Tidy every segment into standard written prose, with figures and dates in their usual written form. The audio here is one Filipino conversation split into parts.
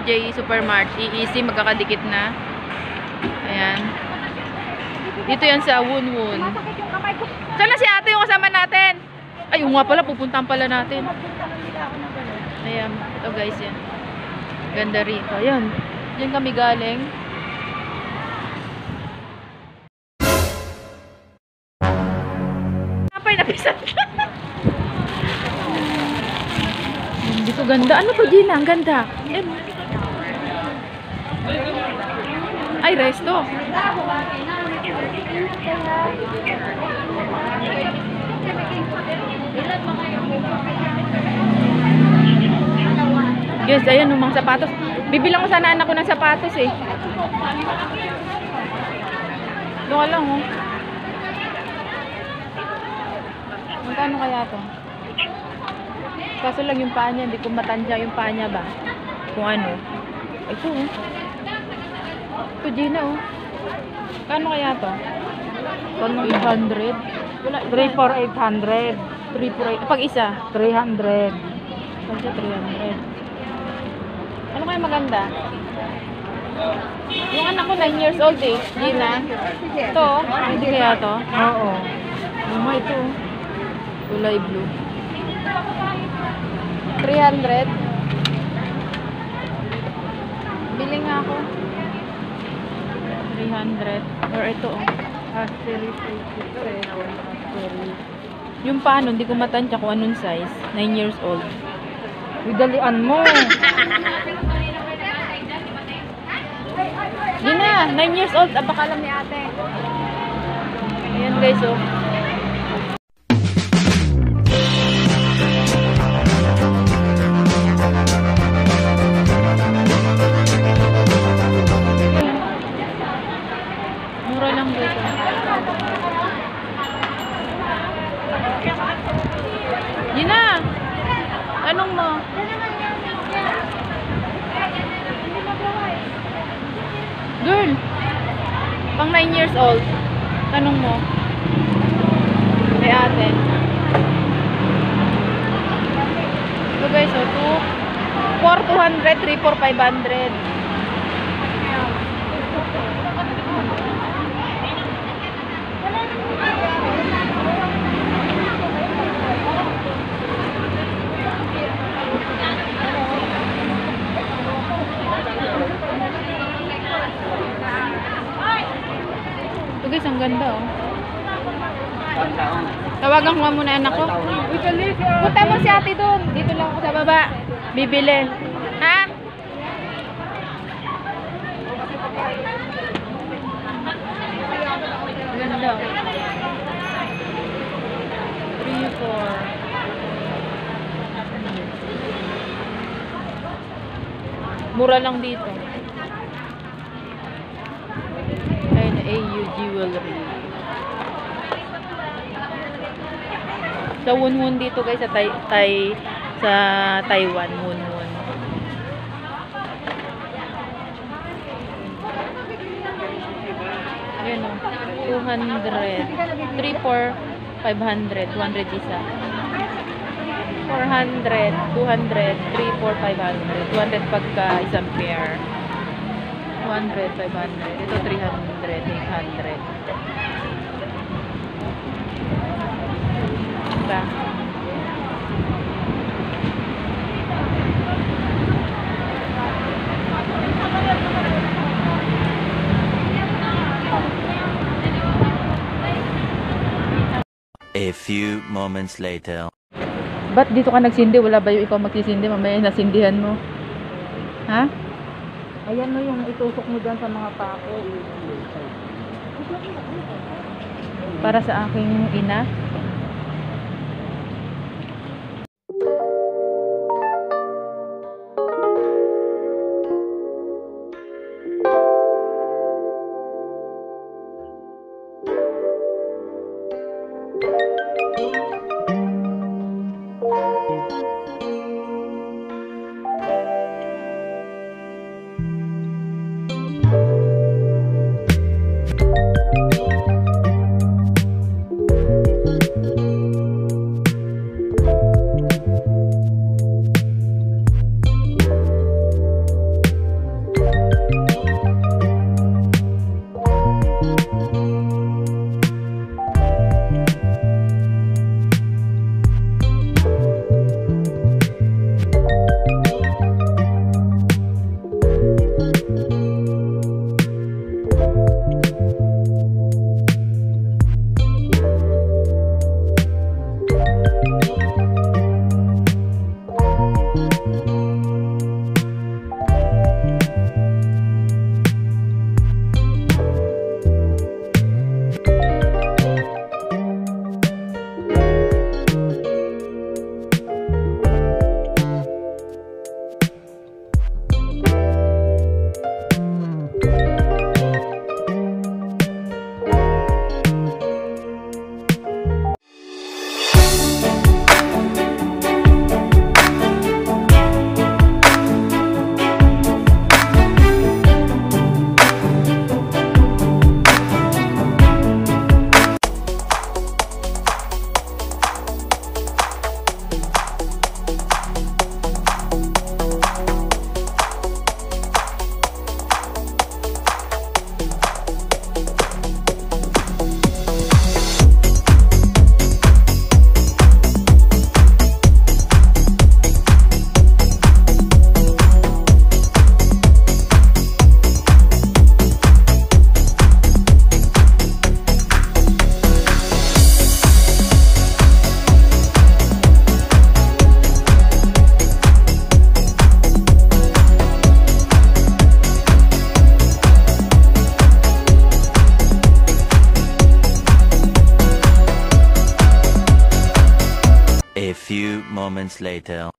J Supermart. EEC, magkakadikit na. Ayan. Dito yan sa Wunwun. Saan na si ate yung kasama natin? Ay, nga pala, pupuntahan pala natin. Ayan. Ito guys, yan. Ganda rito. Ayan. Diyan kami galing. Napay, napisat ka. Dito ganda. Ano to, Gina? Ang ganda. Ayan. Ay, resto. Yes, ayan yung mga sapatos. Bibilang ko sana anak ko ng sapatos eh. Doon ka lang oh. Magkano kaya to? Kaso lang yung paa niya, hindi ko matansya yung paa niya ba? Kung ano. Ito oh. Ito Gina oh. Kano kaya to? 800? 3 for 800. 3 for 8. Pag isa? 300. Pag isa 300. Ano kaya maganda? Yung anak ko 9 years old eh. Gina. Ito. Hindi kaya to? Oo. Luma ito. Kulay blue. 300. Bili nga ako. 300. Or ito oh. Yung paano, hindi ko matansya kung anong size. 9 years old. Widalian mo. Yun na, 9 years old. Baka alam ni ate. Ayan guys oh. Mura lang guys oh. Yun na. Anong mo? Girl, pang 9 years old. Tanong mo. Kay ate. So guys, so 4, 200, 3, 4, 500. Ito guys, ang ganda oh. Tawagan ko nga muna anak ko. Punta mo si ate doon. Dito lang ako sa baba. Bibili. Ha? Ganda. 3, 4. Mura lang dito. Ayun, AU Jewelry. Sa Wunwun dito guys, sa Taiwan, Wunwun. Ayun o, 200. 3, 4, 500. 200 isa. 400, 200, 3, 4, 500. 200 pagka isang pair. 200, 500. Ito 300, 800. Diba? A few moments later. Ba't dito ka nagsindi? Wala ba yung ikaw magsisindi? Mamaya nasindihan mo. Ha? Ayan mo yung itusok mo dyan sa mga pako. Para sa aking ina. moments later.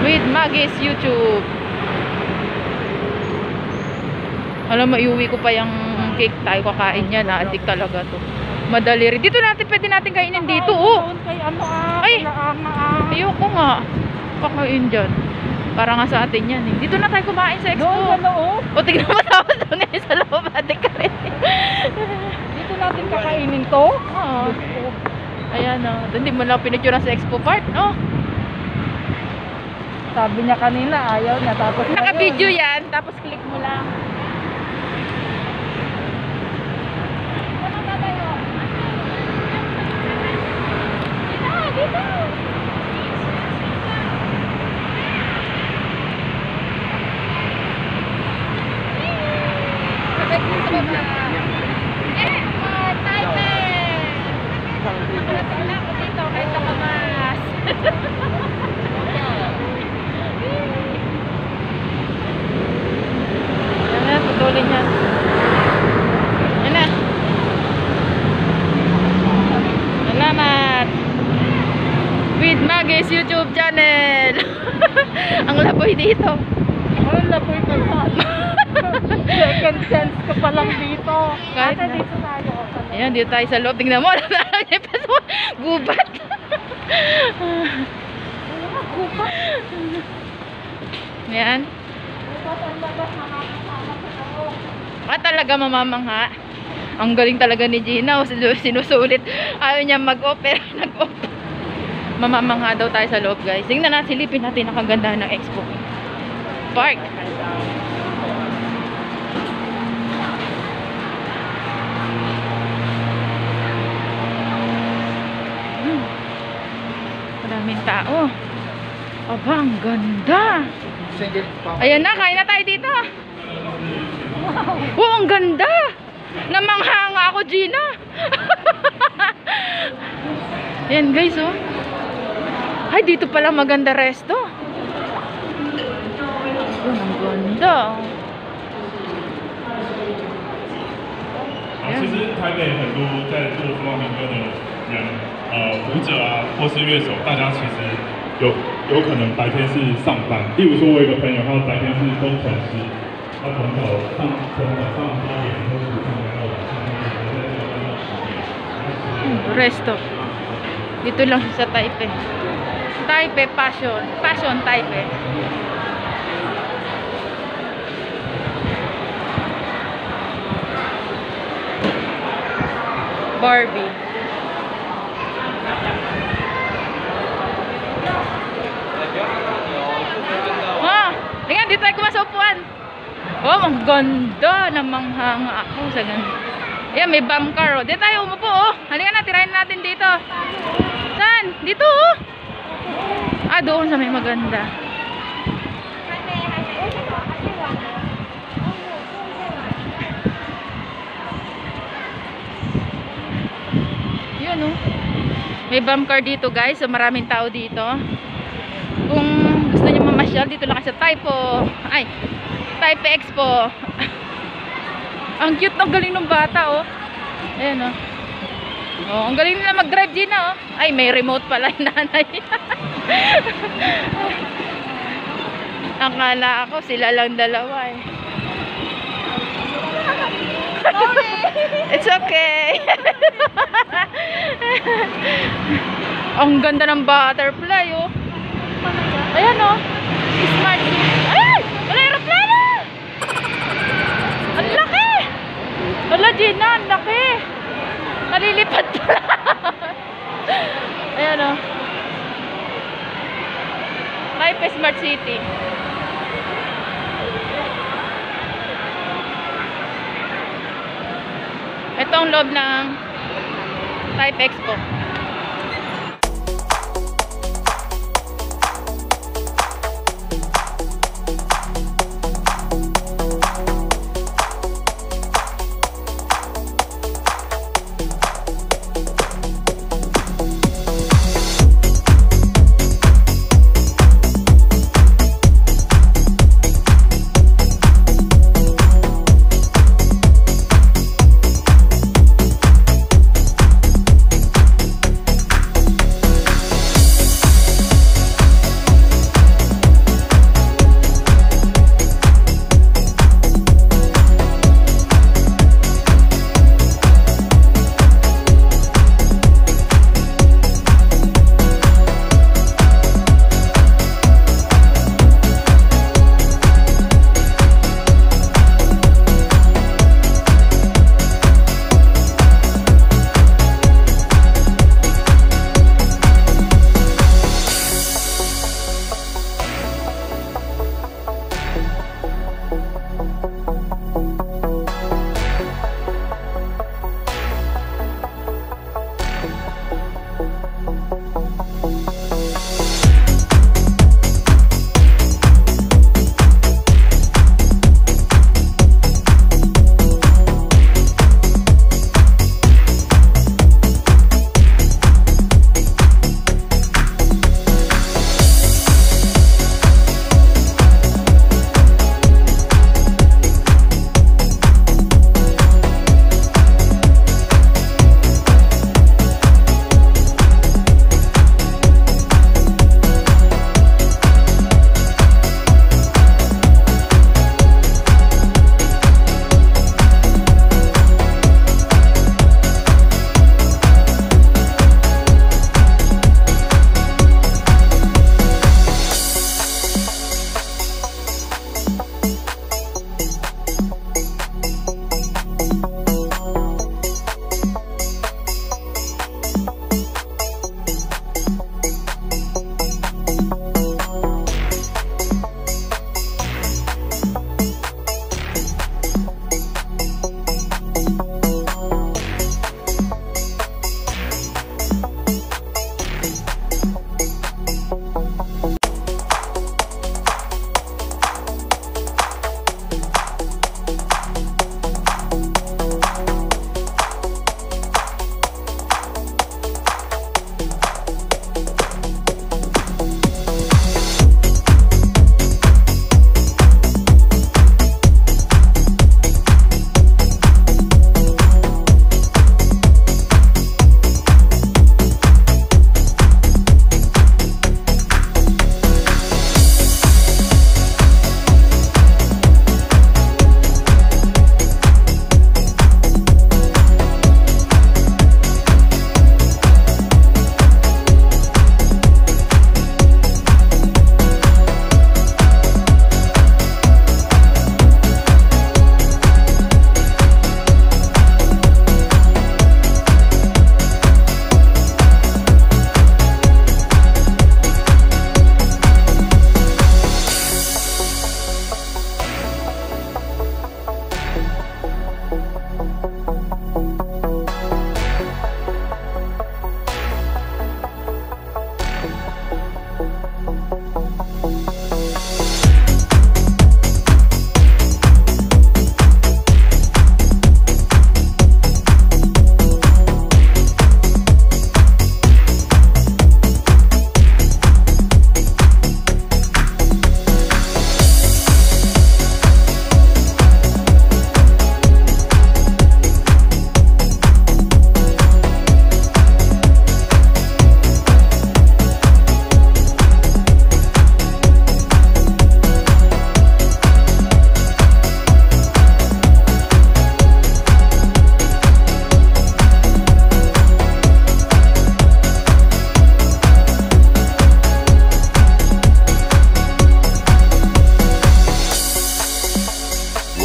With Maggie's YouTube. Alam mo, iuwi ko pa yung cake. Tayo kakain yan. Adik talaga to. Madali rin. Dito natin, pwede natin kainin dito. Oh. Kay ano Ay! Ayoko nga. Pakain dyan. Para nga sa atin yan eh. Dito na tayo kumain sa expo. Doon sa loob. O, tignan mo tapos doon ngayon sa loob. Adik ka rin. Dito natin kakainin to. Oo. Ayan o. Doon di mo lang pinicturean sa expo part. Oh. Sabi niya kanina, ayaw niya. Tapos Naka-video yan. Tapos click mo lang. Putulin yan. Yan na. Salamat. With Maggie's YouTube channel. Ang laboy dito. Ang laboy pa lang. Second chance ka pa lang dito. Kahit Ate, na. dito tayo. Ayan, dito tayo sa loob. Tingnan mo. Gubat. Gubat. Ayan. Talaga mamamangha. Ang galing talaga ni Gina. Sinusulit. Ayaw niya mag-off pero nag-off. Mamamangha daw tayo sa loob, guys. Tingnan natin, silipin natin ang kagandahan ng Expo Park. Maraming tao. Aba, ang ganda. Ayan na, kain na tayo dito. Wow, ang ganda. Namangha nga ako, Gina. Ayan, guys, oh. Ay, dito pala maganda resto. Ayan, ang ganda. 其实台北很多在做中华民歌的人，舞者啊，或是乐手，大家其实有可能白天是上班。例如说，我有一个朋友，他白天是工程师，他从早上8点或是上班到晚上8点，在上班到10点。 Resto. Dito lang sa Taipei. Taipei Passion. Passion Taipei. Barbie. Ah, tingnan dito tayo kumasa upuan. Oh, ang ganda. Namanghanga ako sa ganda. Ayan, may bum car. Oh. Dito tayo umupo, oh. Halika na, tirahin natin dito. Saan? Dito, oh. Ah, doon sa may maganda. Yun, oh. May bum car dito, guys. So, maraming tao dito. Kung gusto niyo mamasyal, dito lang sa Taipei Expo. Ang cute ng galing ng bata, oh. Ayan, oh. Oh, ang galing nila mag-drive, Gina, oh. Ay, may remote pala yung nanay. Akala ako, sila lang dalawa, eh. It's okay. Ang ganda ng butterfly, oh. Ayan, oh. Smart. Ay! Wala aeroplano! Ang laki! Wala, Gina, ang laki. Nalilipad pala. Ayan, oh. Taipei Smart City. Ito ang loob ng Taipei Expo.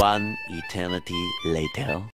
One eternity later.